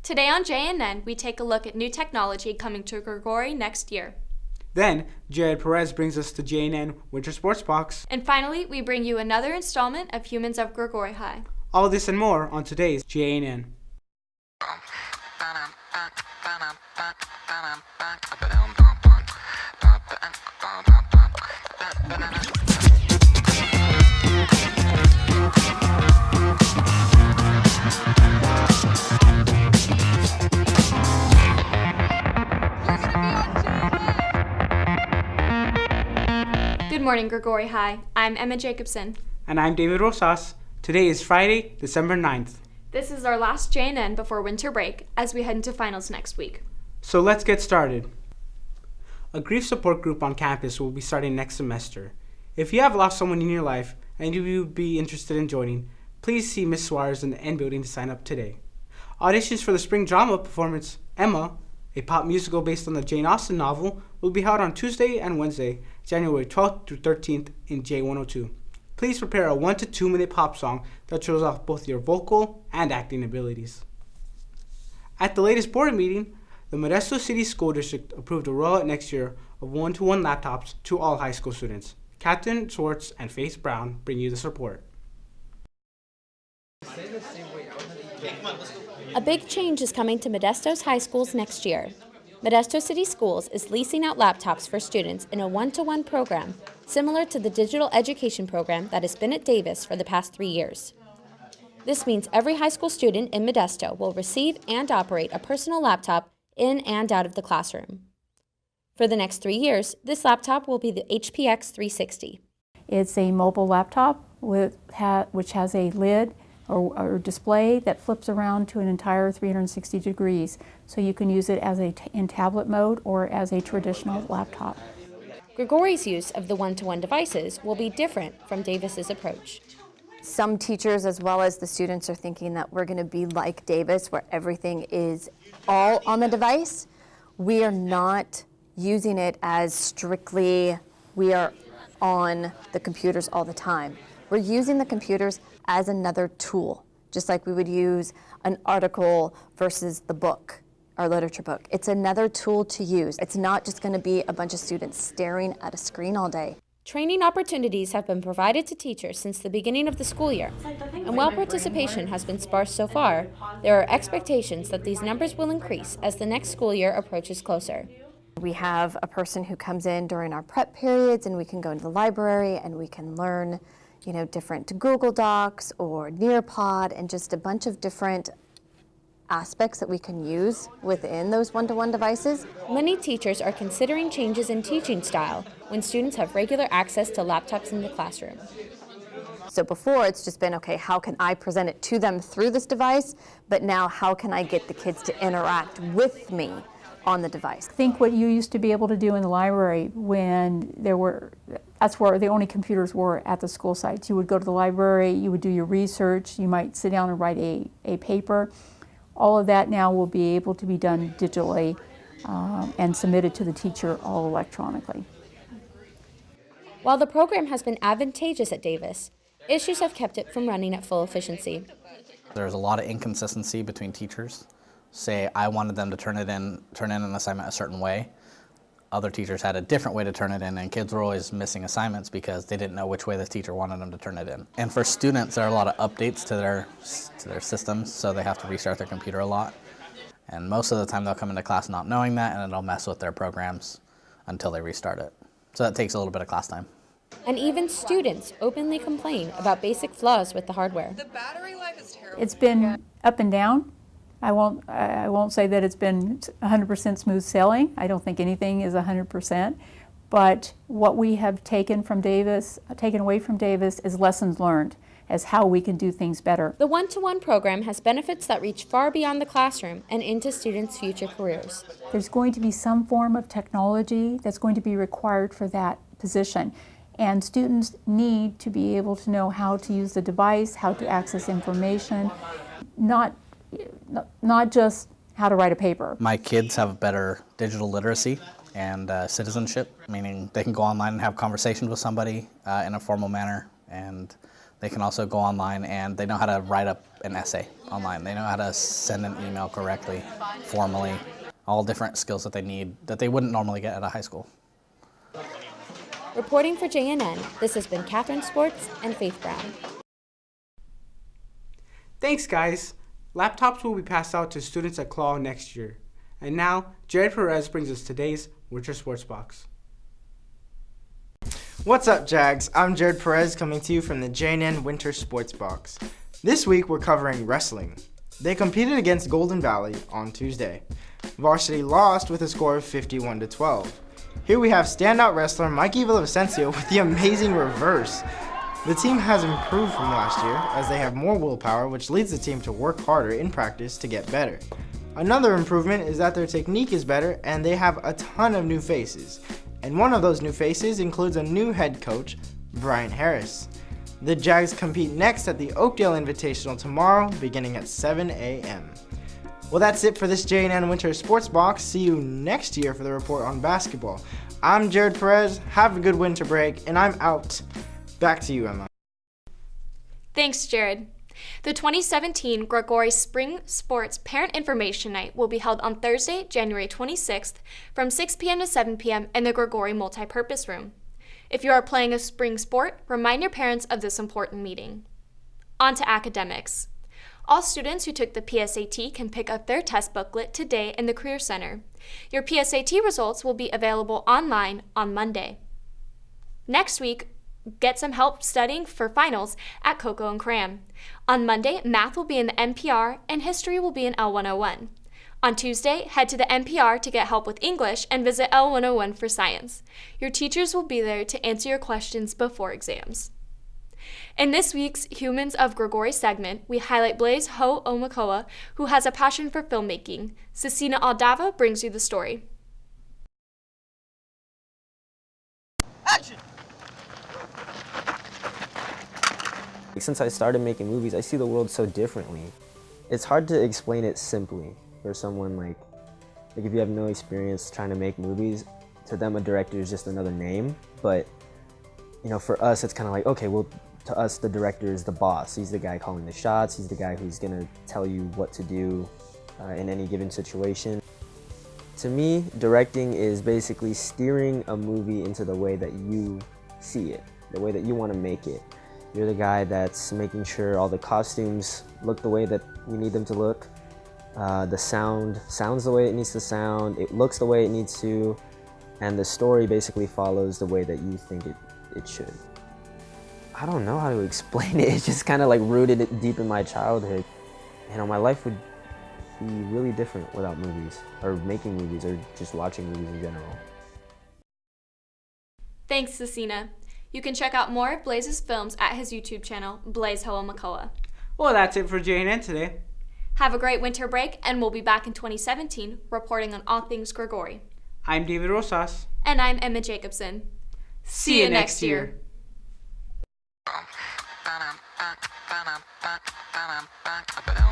Today on JNN, we take a look at new technology coming to Grigori next year. Then, Jared Perez brings us the JNN Winter Sports Box. And finally, we bring you another installment of Humans of Grigori High. All this and more on today's JNN. Good morning, Grigori High. I'm Emma Jacobson. And I'm David Rosas. Today is Friday, December 9th. This is our last JNN before winter break as we head into finals next week. So let's get started. A grief support group on campus will be starting next semester. If you have lost someone in your life and you would be interested in joining, please see Ms. Suarez in the N building to sign up today. Auditions for the spring drama performance, Emma, a pop musical based on the Jane Austen novel, will be held on Tuesday and Wednesday, January 12th through 13th in J102. Please prepare a 1 to 2 minute pop song that shows off both your vocal and acting abilities. At the latest board meeting, the Modesto City School District approved a rollout next year of 1-to-1 laptops to all high school students. Captain Schwartz and Faith Brown bring you this report. A big change is coming to Modesto's high schools next year. Modesto City Schools is leasing out laptops for students in a 1-to-1 program, similar to the digital education program that has been at Davis for the past 3 years. This means every high school student in Modesto will receive and operate a personal laptop in and out of the classroom. For the next 3 years, this laptop will be the HPX 360. It's a mobile laptop which has a lid or display that flips around to an entire 360 degrees. So you can use it as in tablet mode or as a traditional laptop. Grigori's use of the 1-to-1 devices will be different from Davis's approach. Some teachers as well as the students are thinking that we're going to be like Davis where everything is all on the device. We are not using it as strictly we are on the computers all the time. We're using the computers as another tool, just like we would use an article versus the book, our literature book. It's another tool to use. It's not just going to be a bunch of students staring at a screen all day. Training opportunities have been provided to teachers since the beginning of the school year, and while participation has been sparse so far, there are expectations that these numbers will increase as the next school year approaches closer. We have a person who comes in during our prep periods, and we can go into the library and we can learn different Google Docs or Nearpod and just a bunch of different aspects that we can use within those 1-to-1 devices. Many teachers are considering changes in teaching style when students have regular access to laptops in the classroom. So before it's just been, okay, how can I present it to them through this device? But now how can I get the kids to interact with me on the device? Think what you used to be able to do in the library when that's where the only computers were at the school sites. You would go to the library, you would do your research, you might sit down and write a paper. All of that now will be able to be done digitally and submitted to the teacher all electronically. While the program has been advantageous at Davis, issues have kept it from running at full efficiency. There's a lot of inconsistency between teachers. Say I wanted them to turn in an assignment a certain way. Other teachers had a different way to turn it in, and kids were always missing assignments because they didn't know which way the teacher wanted them to turn it in. And for students, there are a lot of updates to their systems, so they have to restart their computer a lot. And most of the time they'll come into class not knowing that, and it'll mess with their programs until they restart it. So that takes a little bit of class time. And even students openly complain about basic flaws with the hardware. The battery life is terrible. It's been up and down. I won't say that it's been 100% smooth sailing. I don't think anything is 100%. But what we have taken away from Davis is lessons learned as how we can do things better. The 1-to-1 program has benefits that reach far beyond the classroom and into students' future careers. There's going to be some form of technology that's going to be required for that position. And students need to be able to know how to use the device, how to access information, not just how to write a paper. My kids have better digital literacy and citizenship, meaning they can go online and have conversations with somebody in a formal manner, and They can also go online and they know how to write up an essay online. They know how to send an email correctly, formally, all different skills that they need that they wouldn't normally get at a high school. Reporting for JNN, this has been Catherine Sports and Faith Brown. Thanks, guys. Laptops will be passed out to students at Claw next year. And now, Jared Perez brings us today's Winter Sports Box. What's up, Jags? I'm Jared Perez coming to you from the JNN Winter Sports Box. This week we're covering wrestling. They competed against Golden Valley on Tuesday. Varsity lost with a score of 51-12. Here we have standout wrestler Mikey Villavicencio with the amazing reverse. The team has improved from last year as they have more willpower, which leads the team to work harder in practice to get better. Another improvement is that their technique is better and they have a ton of new faces. And one of those new faces includes a new head coach, Brian Harris. The Jags compete next at the Oakdale Invitational tomorrow, beginning at 7 a.m. Well, that's it for this JNN Winter Sports Box. See you next year for the report on basketball. I'm Jared Perez. Have a good winter break, and I'm out. Back to you, Emma. Thanks, Jared. The 2017 Gregory Spring Sports Parent Information Night will be held on Thursday, January 26th from 6 p.m. to 7 p.m. in the Gregory Multipurpose Room. If you are playing a spring sport, remind your parents of this important meeting. On to academics. All students who took the PSAT can pick up their test booklet today in the Career Center. Your PSAT results will be available online on Monday. Next week, get some help studying for finals at Coco and Cram. On Monday, math will be in the NPR and history will be in L101. On Tuesday, head to the NPR to get help with English and visit L101 for science. Your teachers will be there to answer your questions before exams. In this week's Humans of Gregory segment, we highlight Blaze Ho Omakoa, who has a passion for filmmaking. Cecina Aldava brings you the story. Action! Since I started making movies, I see the world so differently. It's hard to explain it simply for someone like if you have no experience trying to make movies. To them, a director is just another name. But for us, it's kind of like, okay, well, to us, the director is the boss. He's the guy calling the shots. He's the guy who's gonna tell you what to do in any given situation. To me, directing is basically steering a movie into the way that you see it, the way that you want to make it. You're the guy that's making sure all the costumes look the way that you need them to look. The sounds the way it needs to sound. It looks the way it needs to. And the story basically follows the way that you think it should. I don't know how to explain it. It's just kind of like rooted deep in my childhood. My life would be really different without movies, or making movies, or just watching movies in general. Thanks, Cecina. You can check out more of Blaze's films at his YouTube channel, Blaze Ho Omakoa. Well, that's it for JNN today. Have a great winter break, and we'll be back in 2017 reporting on all things Gregory. I'm David Rosas. And I'm Emma Jacobson. See you next year. Ba-dum,